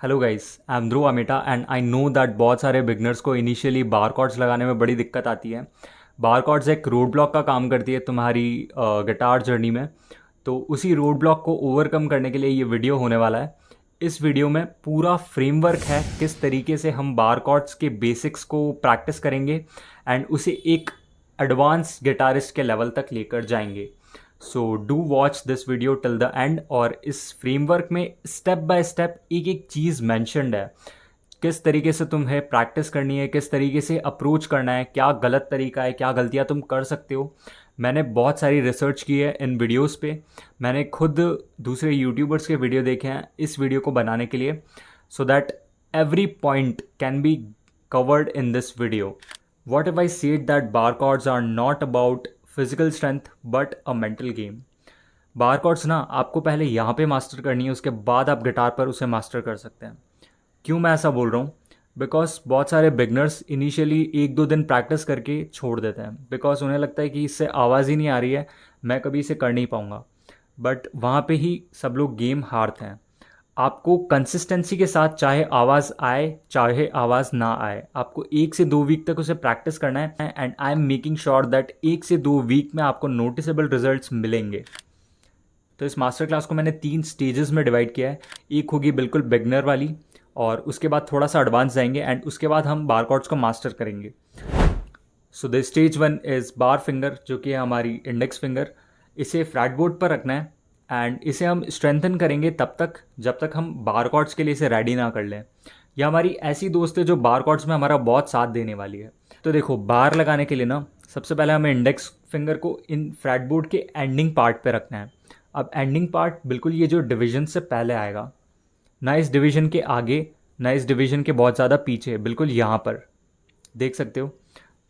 Hello guys, I am Dhruv Ameta and I know that बहुत सारे beginners को इनिशियली बार chords लगाने में बड़ी दिक्कत आती है। बार कॉर्ड्स एक रोड ब्लॉक का काम करती है तुम्हारी गिटार जर्नी में। तो उसी रोड ब्लॉक को ओवरकम करने के लिए ये वीडियो होने वाला है। इस वीडियो में पूरा फ्रेमवर्क है किस तरीके से हम बार कॉर्ड्स के बेसिक्स को प्रैक्टिस करेंगे एंड उसे एक एडवांस गिटारिस्ट के लेवल तक लेकर जाएंगे। So do watch this video till the and. और इस फ्रेमवर्क में स्टेप बाय स्टेप एक एक चीज़ मैंशनड है, किस तरीके से तुम्हें प्रैक्टिस करनी है, किस तरीके से अप्रोच करना है, क्या गलत तरीका है, क्या गलतियाँ तुम कर सकते हो। मैंने बहुत सारी रिसर्च की है इन वीडियोस पे। मैंने खुद दूसरे यूट्यूबर्स के वीडियो देखे हैं इस वीडियो को बनाने के लिए, so that every point can be covered in this video. What if I said that bar chords are not about physical strength but a mental game? Bar chords ना आपको पहले यहाँ पे मास्टर करनी है, उसके बाद आप गिटार पर उसे मास्टर कर सकते हैं। क्यों मैं ऐसा बोल रहा हूँ? बिकॉज बहुत सारे बिगनर्स इनिशियली एक दो दिन प्रैक्टिस करके छोड़ देते हैं, बिकॉज उन्हें लगता है कि इससे आवाज़ ही नहीं आ रही है, मैं कभी इसे कर नहीं पाऊँगा। बट वहाँ पे ही सब लोग गेम हारते हैं। आपको कंसिस्टेंसी के साथ चाहे आवाज़ आए चाहे आवाज़ ना आए, आपको 1 से 2 वीक तक उसे प्रैक्टिस करना है and I am making sure that 1 से 2 वीक में आपको नोटिसेबल रिजल्ट्स मिलेंगे। तो इस मास्टर क्लास को मैंने 3 स्टेजेस में डिवाइड किया है। एक होगी बिल्कुल बिगनर वाली, और उसके बाद थोड़ा सा एडवांस जाएंगे एंड उसके बाद हम बार कॉर्ड्स को मास्टर करेंगे। So the stage 1 is bar finger, जो कि है हमारी इंडेक्स फिंगर। इसे फ्लैटबोर्ड पर रखना है एंड इसे हम स्ट्रेंथन करेंगे तब तक जब तक हम बार कॉर्ड्स के लिए इसे रेडी ना कर लें। यह हमारी ऐसी दोस्त है जो बार कॉर्ड्स में हमारा बहुत साथ देने वाली है। तो देखो, बार लगाने के लिए ना सबसे पहले हमें इंडेक्स फिंगर को इन फ्लैटबोर्ड के एंडिंग पार्ट पे रखना है। अब एंडिंग पार्ट बिल्कुल ये जो डिवीजन से पहले आएगा, ना इस डिवीजन के आगे ना इस डिवीजन के बहुत ज़्यादा पीछे, बिल्कुल यहाँ पर देख सकते हो।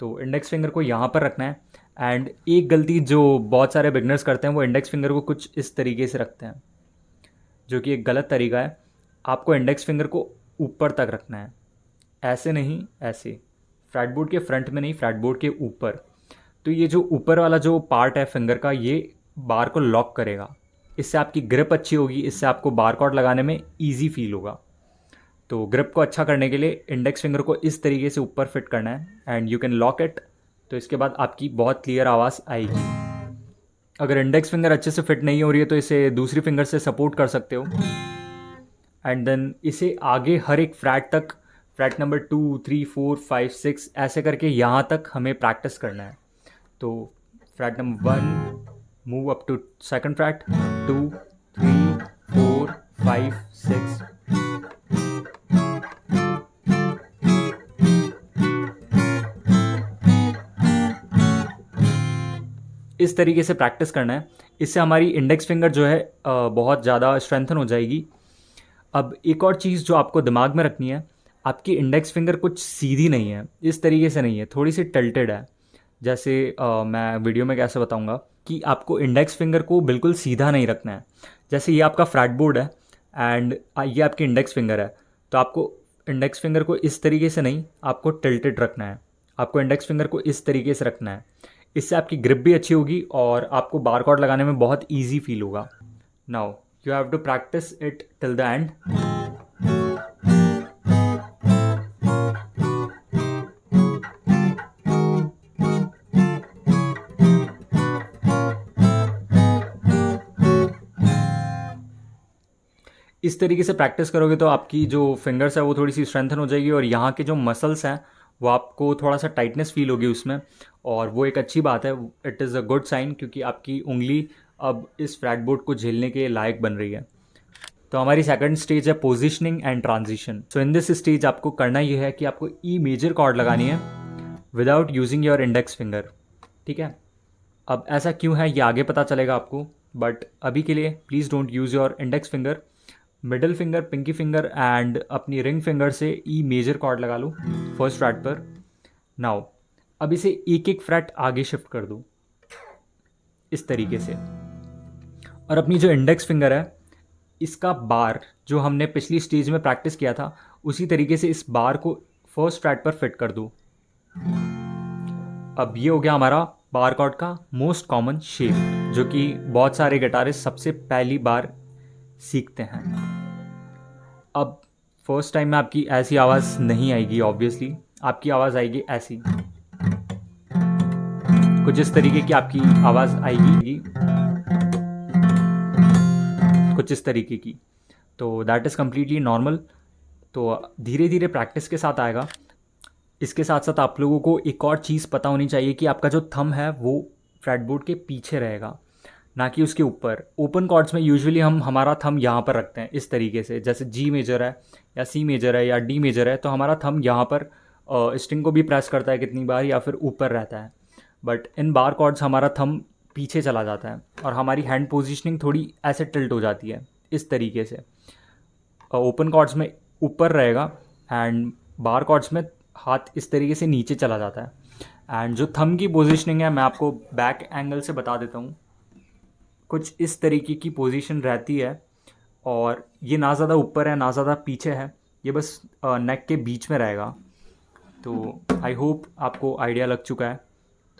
तो इंडेक्स फिंगर को यहाँ पर रखना है। एंड एक गलती जो बहुत सारे बिगनर्स करते हैं वो इंडेक्स फिंगर को कुछ इस तरीके से रखते हैं, जो कि एक गलत तरीका है। आपको इंडेक्स फिंगर को ऊपर तक रखना है, ऐसे नहीं, ऐसे फ्लैटबोर्ड के फ्रंट में नहीं, फ्लैटबोर्ड के ऊपर। तो ये जो ऊपर वाला जो पार्ट है फिंगर का, ये बार को लॉक करेगा। इससे आपकी ग्रिप अच्छी होगी, इससे आपको बार कॉर्ड लगाने में ईजी फील होगा। तो ग्रिप को अच्छा करने के लिए इंडेक्स फिंगर को इस तरीके से ऊपर फिट करना है and you can lock it. तो इसके बाद आपकी बहुत क्लियर आवाज़ आएगी। अगर इंडेक्स फिंगर अच्छे से फिट नहीं हो रही है तो इसे दूसरी फिंगर से सपोर्ट कर सकते हो एंड देन इसे आगे हर एक फ्लैट तक, फ्लैट नंबर 2, 3, 4, 5, 6 ऐसे करके यहाँ तक हमें प्रैक्टिस करना है। तो flat number 1 move up to second flat, 2, 3, 4, 5, 6। इस तरीके से प्रैक्टिस करना है। इससे हमारी इंडेक्स फिंगर जो है बहुत ज़्यादा स्ट्रेंथन हो जाएगी। अब एक और चीज़ जो आपको दिमाग में रखनी है, आपकी इंडेक्स फिंगर कुछ सीधी नहीं है, इस तरीके से नहीं है, थोड़ी सी टिल्टेड है। जैसे मैं वीडियो में कैसे बताऊंगा कि आपको इंडेक्स फिंगर को बिल्कुल सीधा नहीं रखना है। जैसे ये आपका फ्लैटबोर्ड है एंड ये आपकी इंडेक्स फिंगर है, तो आपको इंडेक्स फिंगर को इस तरीके से नहीं, आपको टिल्टेड रखना है। आपको इंडेक्स फिंगर को इस तरीके से रखना है। इससे आपकी ग्रिप भी अच्छी होगी और आपको बार कॉर्ड लगाने में बहुत ईजी फील होगा। Now you have to practise it till the end. इस तरीके से प्रैक्टिस करोगे तो आपकी जो फिंगर्स है वो थोड़ी सी स्ट्रेंथन हो जाएगी और यहाँ के जो मसल्स हैं वो आपको थोड़ा सा टाइटनेस फील होगी उसमें, और वो एक अच्छी बात है। It is a good sign, क्योंकि आपकी उंगली अब इस फ्लैटबोर्ड को झेलने के लायक बन रही है। तो हमारी सेकंड स्टेज है positioning and transition. So in this stage आपको करना ये है कि आपको ई मेजर कॉर्ड लगानी है without using your index finger. ठीक है, अब ऐसा क्यों है ये आगे पता चलेगा आपको, बट अभी के लिए please don't use your index finger. Middle finger, pinky finger and अपनी रिंग फिंगर से ई मेजर कॉर्ड लगा लो फर्स्ट फ्लैट पर। नाउ अब इसे एक एक फ्लैट आगे शिफ्ट कर दो इस तरीके से, और अपनी जो इंडेक्स फिंगर है इसका बार जो हमने पिछली स्टेज में प्रैक्टिस किया था उसी तरीके से इस बार को फर्स्ट फ्लैट पर फिट कर दो। अब ये हो गया हमारा बार कॉर्ड का मोस्ट कॉमन शेप, जो कि बहुत सारे गिटारिस्ट सबसे पहली बार सीखते हैं। अब फर्स्ट टाइम में आपकी ऐसी आवाज़ नहीं आएगी, ऑब्वियसली आपकी आवाज़ आएगी ऐसी, कुछ इस तरीके की आपकी आवाज़ आएगी, कुछ इस तरीके की। तो दैट इज़ कम्प्लीटली नॉर्मल। तो धीरे धीरे प्रैक्टिस के साथ आएगा। इसके साथ साथ आप लोगों को एक और चीज़ पता होनी चाहिए कि आपका जो थंब है वो फ्रेटबोर्ड के पीछे रहेगा, ना कि उसके ऊपर। ओपन कॉर्ड्स में यूजुअली हम हमारा थंब यहाँ पर रखते हैं इस तरीके से, जैसे जी मेजर है या सी मेजर है या डी मेजर है, तो हमारा थंब यहाँ पर स्ट्रिंग को भी प्रेस करता है कितनी बार, या फिर ऊपर रहता है। बट इन बार कॉर्ड्स हमारा थंब पीछे चला जाता है और हमारी हैंड पोजिशनिंग थोड़ी ऐसे टिल्ट हो जाती है इस तरीके से। ओपन कॉर्ड्स में ऊपर रहेगा एंड बार कॉर्ड्स में हाथ इस तरीके से नीचे चला जाता है। एंड जो थंब की पोजीशनिंग है मैं आपको बैक एंगल से बता देता हूँ। कुछ इस तरीके की पोजीशन रहती है और ये ना ज़्यादा ऊपर है ना ज़्यादा पीछे है, ये बस नेक के बीच में रहेगा। तो आई होप आपको आइडिया लग चुका है।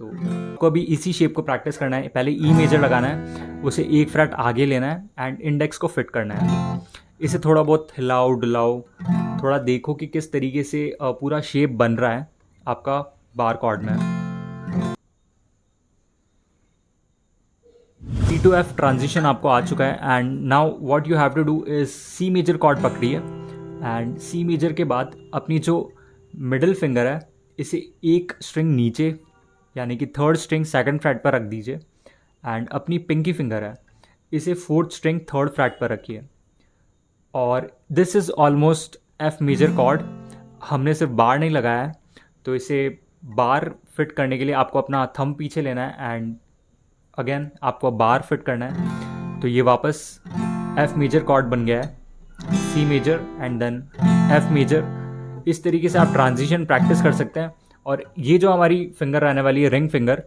तो आपको अभी इसी शेप को प्रैक्टिस करना है। पहले ई मेजर लगाना है, उसे एक फ्रेट आगे लेना है एंड इंडेक्स को फिट करना है। इसे थोड़ा बहुत हिलाओ डुलाओ, थोड़ा देखो कि किस तरीके से पूरा शेप बन रहा है आपका बार कॉर्ड में। C to F ट्रांजिशन आपको आ चुका है and now what you have to do is C major chord पकड़िए एंड सी मेजर के बाद अपनी जो मिडिल फिंगर है इसे एक स्ट्रिंग नीचे यानी कि थर्ड स्ट्रिंग सेकंड फ्रेट पर रख दीजिए एंड अपनी पिंकी फिंगर है इसे फोर्थ स्ट्रिंग थर्ड फ्रेट पर रखिए। और this is almost F major chord. हमने सिर्फ बार नहीं लगाया है, तो इसे बार फिट करने के लिए आपको अपना थंब पीछे लेना है एंड अगेन आपको बार फिट करना है। तो ये वापस एफ मेजर कॉर्ड बन गया है, C major and then F major. इस तरीके से आप ट्रांजिशन प्रैक्टिस कर सकते हैं। और ये जो हमारी फिंगर रहने वाली है रिंग फिंगर,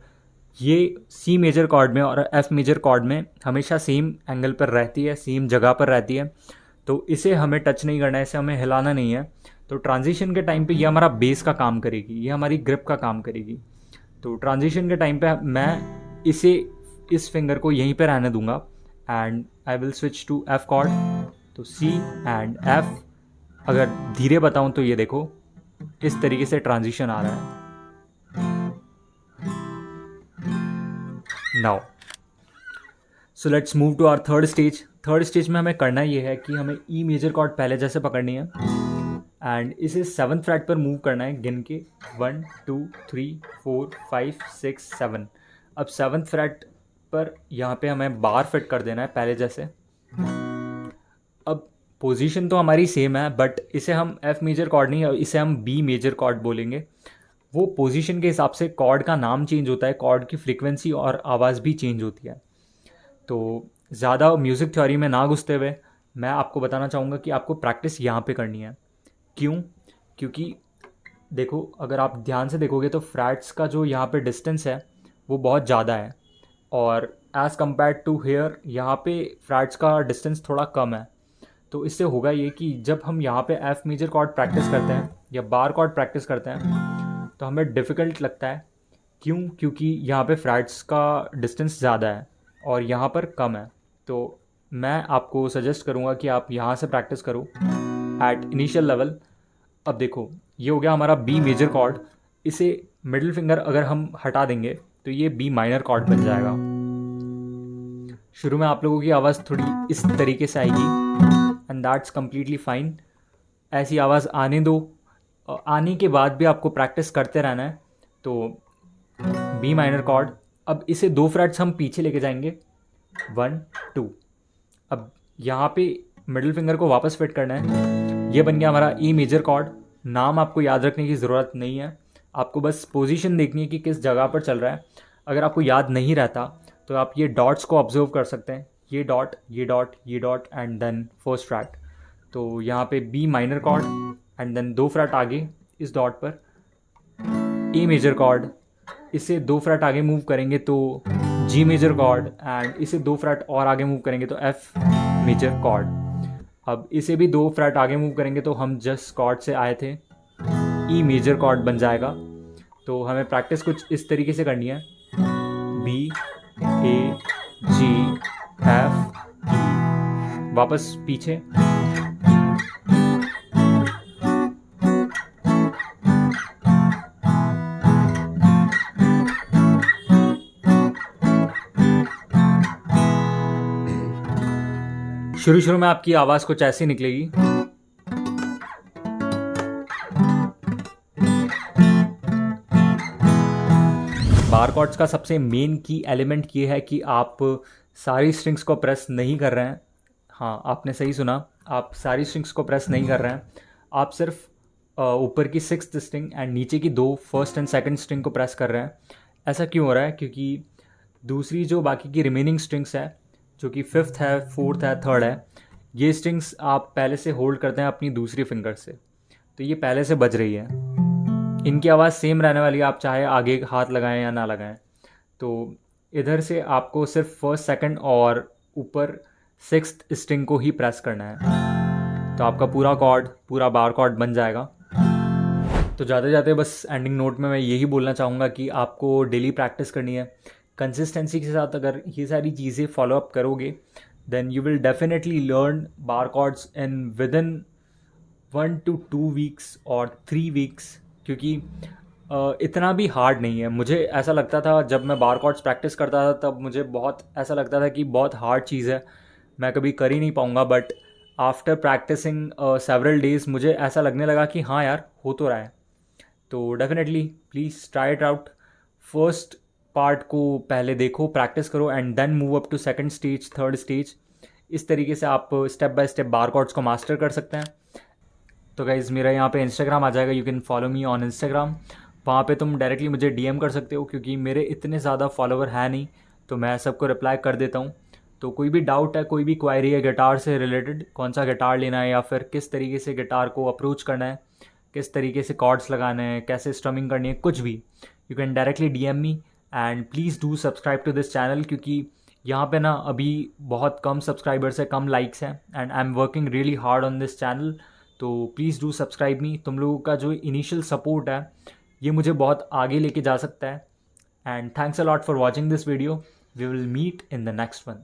ये सी मेजर कॉर्ड में और एफ मेजर कॉर्ड में हमेशा सेम एंगल पर रहती है, सेम जगह पर रहती है। तो इसे हमें टच नहीं करना है, इसे हमें हिलाना नहीं है। तो ट्रांजिशन के टाइम पे ये हमारा बेस का काम करेगी, ये हमारी ग्रिप का काम करेगी। तो ट्रांजिशन के टाइम पे मैं इसे इस फिंगर को यहीं पे रहने दूंगा and I will switch to F chord. तो सी एंड एफ। अगर धीरे बताऊं तो ये देखो इस तरीके से ट्रांजिशन आ रहा है। Now so let's move to our third stage. Third stage में हमें करना ये है कि हमें ई मेजर कॉर्ड पहले जैसे पकड़नी है एंड इसे सेवन्थ फ्रेट पर मूव करना है गिन के 1 2 3 4 5 6 7। अब सेवन्थ फ्रेट पर यहाँ पे हमें बार फिट कर देना है पहले जैसे। अब पोजीशन तो हमारी सेम है बट इसे हम एफ मेजर कॉर्ड नहीं, इसे हम बी मेजर कॉर्ड बोलेंगे। वो पोजीशन के हिसाब से कॉर्ड का नाम चेंज होता है, कॉर्ड की फ्रीक्वेंसी और आवाज़ भी चेंज होती है। तो ज़्यादा म्यूज़िक थ्योरी में ना घुसते हुए मैं आपको बताना चाहूँगा कि आपको प्रैक्टिस यहाँ पे करनी है। क्यों? क्योंकि देखो अगर आप ध्यान से देखोगे तो फ्रैट्स का जो यहाँ पे डिस्टेंस है वो बहुत ज़्यादा है और एज़ कम्पेयर टू हेयर यहाँ पे फ्रैट्स का डिस्टेंस थोड़ा कम है। तो इससे होगा ये कि जब हम यहाँ पे एफ मेजर कॉर्ड प्रैक्टिस करते हैं या बार कॉर्ड प्रैक्टिस करते हैं तो हमें डिफ़िकल्ट लगता है। क्यों? क्योंकि यहाँ पे फ्रैट्स का डिस्टेंस ज़्यादा है और यहाँ पर कम है। तो मैं आपको सजेस्ट करूँगा कि आप यहाँ से प्रैक्टिस करो एट इनिशियल लेवल। अब देखो ये हो गया हमारा बी मेजर कॉर्ड। इसे मिडिल फिंगर अगर हम हटा देंगे तो ये बी माइनर कॉर्ड बन जाएगा। शुरू में आप लोगों की आवाज़ थोड़ी इस तरीके से आएगी एंड दैट्स कम्प्लीटली फाइन। ऐसी आवाज़ आने दो, आने के बाद भी आपको प्रैक्टिस करते रहना है। तो बी माइनर कॉर्ड, अब इसे 2 फ्रेट्स हम पीछे लेके जाएंगे 1 2। अब यहाँ पे मिडिल फिंगर को वापस फिट करना है। ये बन गया हमारा ई मेजर कॉर्ड। नाम आपको याद रखने की ज़रूरत नहीं है, आपको बस पोजीशन देखनी है कि किस जगह पर चल रहा है। अगर आपको याद नहीं रहता तो आप ये डॉट्स को ऑब्जर्व कर सकते हैं, ये डॉट ये डॉट ये dot and then first fret. तो यहाँ पे B minor chord and then 2 fret आगे इस डॉट पर ए मेजर कॉर्ड। इसे 2 फ्रैट आगे मूव करेंगे तो जी मेजर कॉर्ड एंड इसे 2 फ्रैट और आगे मूव करेंगे तो एफ मेजर कॉर्ड। अब इसे भी 2 फ्रैट आगे मूव करेंगे तो हम जस्ट कॉर्ड से आए थे, ई मेजर कॉर्ड बन जाएगा। तो हमें प्रैक्टिस कुछ इस तरीके से करनी है, बी ए जी एफ, वापस पीछे शुरू शुरू में आपकी आवाज़ कुछ ऐसी निकलेगी। बार कॉर्ड्स का सबसे मेन की एलिमेंट ये है कि आप सारी स्ट्रिंग्स को प्रेस नहीं कर रहे हैं। हाँ, आपने सही सुना, आप सारी स्ट्रिंग्स को प्रेस नहीं कर रहे हैं। आप सिर्फ ऊपर की 6th स्ट्रिंग एंड नीचे की 2 फर्स्ट एंड सेकंड स्ट्रिंग को प्रेस कर रहे हैं। ऐसा क्यों हो रहा है? क्योंकि दूसरी जो बाकी की रिमेनिंग स्ट्रिंग्स है, जो कि 5th है, 4th है, 3rd है, ये स्ट्रिंग्स आप पहले से होल्ड करते हैं अपनी दूसरी फिंगर से, तो ये पहले से बज रही है। इनकी आवाज़ सेम रहने वाली है, आप चाहे आगे हाथ लगाएं या ना लगाएं। तो इधर से आपको सिर्फ फर्स्ट, सेकंड और ऊपर 6th स्ट्रिंग को ही प्रेस करना है, तो आपका पूरा कॉर्ड, पूरा बार कॉर्ड बन जाएगा। तो जाते जाते बस एंडिंग नोट में मैं यही बोलना चाहूँगा कि आपको डेली प्रैक्टिस करनी है। कंसिस्टेंसी के साथ अगर ये सारी चीज़ें फॉलो अप करोगे, then you will definitely learn bar chords in within 1 to 2 weeks और 3 वीक्स, क्योंकि इतना भी हार्ड नहीं है। मुझे ऐसा लगता था जब मैं बार कॉर्ड्स प्रैक्टिस करता था, तब मुझे बहुत ऐसा लगता था कि बहुत हार्ड चीज़ है, मैं कभी कर ही नहीं पाऊँगा। But after practicing several days मुझे ऐसा लगने लगा कि हाँ यार, हो तो रहा है। तो definitely please try it out. First part को पहले देखो, प्रैक्टिस करो and then move up to second stage, third stage. इस तरीके से आप step by step bar chords को मास्टर कर सकते हैं। तो गाइज़, मेरा यहाँ पे इंस्टाग्राम आ जाएगा, you can follow me on Instagram. वहाँ पे तुम डायरेक्टली मुझे डीएम कर सकते हो, क्योंकि मेरे इतने ज़्यादा फॉलोवर है नहीं, तो मैं सबको रिप्लाई कर देता हूँ। तो कोई भी डाउट है, कोई भी क्वायरी है गिटार से रिलेटेड, कौन सा गिटार लेना है या फिर किस तरीके से गिटार को अप्रोच करना है, किस तरीके से कॉर्ड्स लगाने हैं, कैसे स्ट्रमिंग करनी है, कुछ भी, you can directly DM me. And please do subscribe to this channel, क्योंकि यहाँ पे ना अभी बहुत कम सब्सक्राइबर्स है, कम लाइक्स हैं, and I am working really hard on this channel. तो प्लीज़ डू सब्सक्राइब मी। तुम लोगों का जो इनिशियल सपोर्ट है, ये मुझे बहुत आगे लेके जा सकता है। And thanks a lot for watching this video. We will meet in the next one.